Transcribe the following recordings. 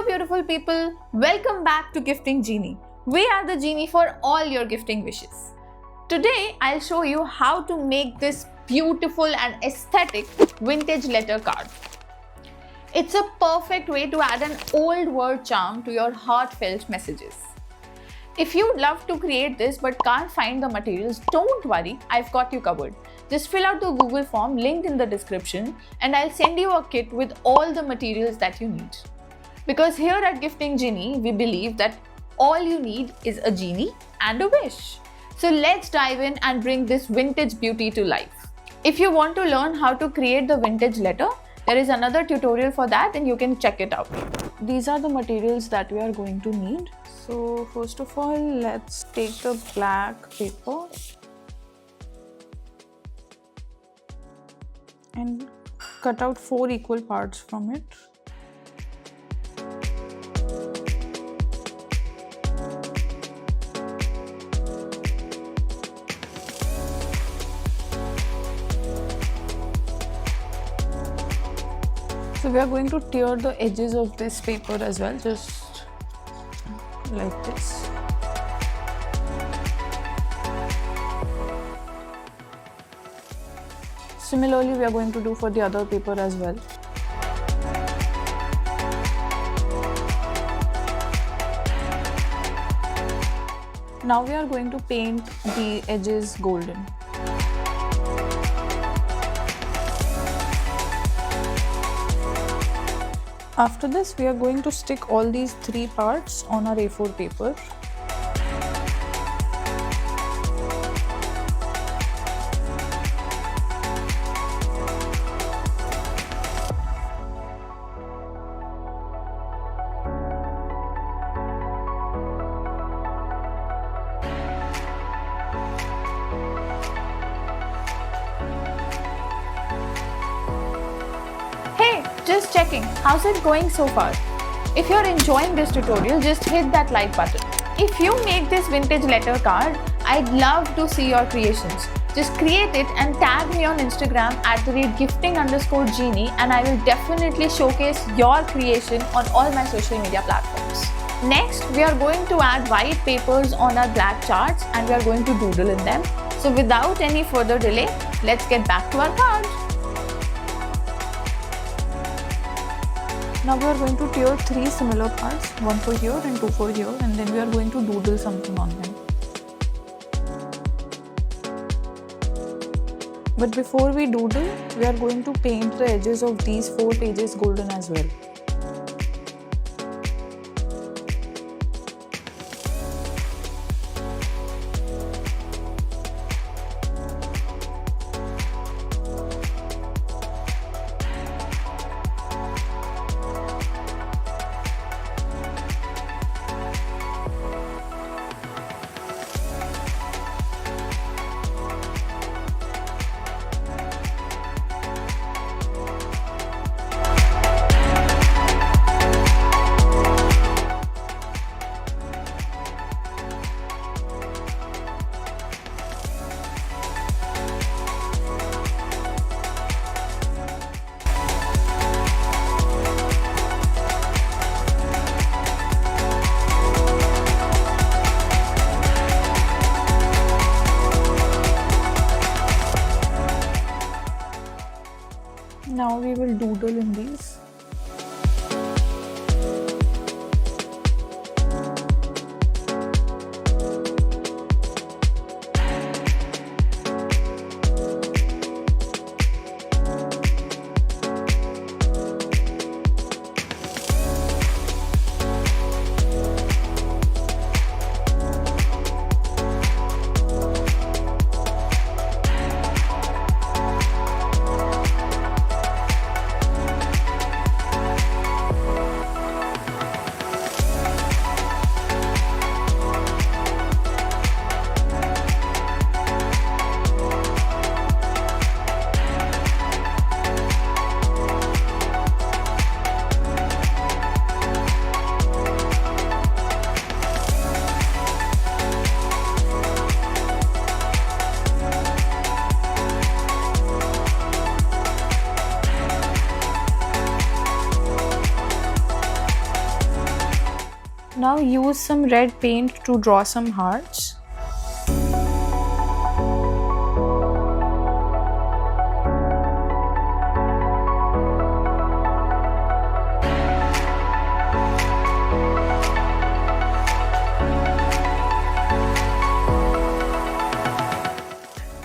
beautiful people, welcome back to Gifting Genie. We are the genie for all your gifting wishes. Today I'll show you how to make this beautiful and aesthetic vintage letter card. It's a perfect way to add an old word charm to your heartfelt messages. If you'd love to create this but can't find the materials, don't worry, I've got you covered. Just fill out the Google form linked in the description and I'll send you a kit with all the materials that you need. Because here at Gifting Genie, we believe that all you need is a genie and a wish. So let's dive in and bring this vintage beauty to life. If you want to learn how to create the vintage letter, there is another tutorial for that and you can check it out. These are the materials that we are going to need. So first of all, let's take the black paper and cut out 4 equal parts from it. So we are going to tear the edges of this paper as well, just like this. Similarly, we are going to do for the other paper as well. Now we are going to paint the edges golden. After this, we are going to stick all these 3 parts on our A4 paper. Just checking, how's it going so far? If you're enjoying this tutorial, just hit that like button. If you make this vintage letter card, I'd love to see your creations. Just create it and tag me on Instagram at @gifting_genie and I will definitely showcase your creation on all my social media platforms. Next, we are going to add white papers on our black charts and we are going to doodle in them. So without any further delay, let's get back to our card. Now we are going to tear 3 similar parts, 1 for here and 2 for here, and then we are going to doodle something on them. But before we doodle, we are going to paint the edges of these 4 pages golden as well. Now use some red paint to draw some hearts.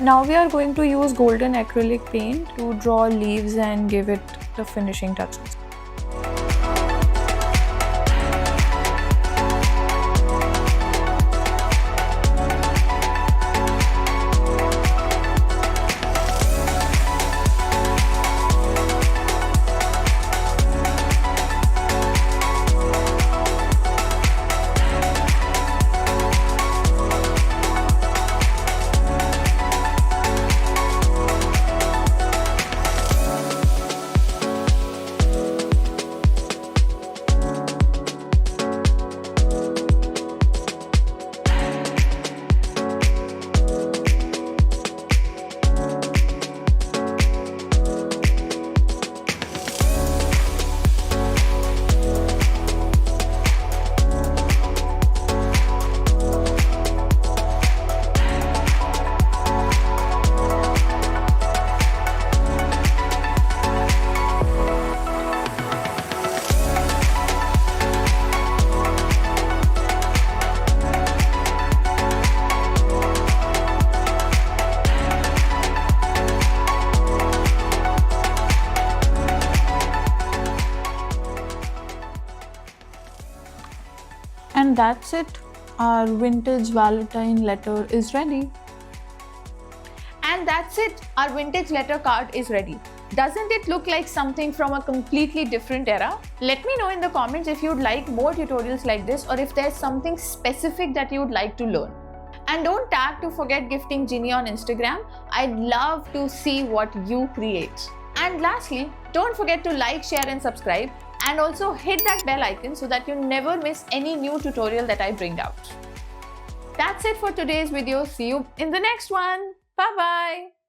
Now we are going to use golden acrylic paint to draw leaves and give it the finishing touches. And that's it. Our vintage Valentine letter is ready. And that's it. Our vintage letter card is ready. Doesn't it look like something from a completely different era? Let me know in the comments if you'd like more tutorials like this or if there's something specific that you'd like to learn. And don't tag to forget gifting Genie on Instagram. I'd love to see what you create. And lastly, don't forget to like, share and subscribe. And also hit that bell icon so that you never miss any new tutorial that I bring out. That's it for today's video. See you in the next one. Bye-bye.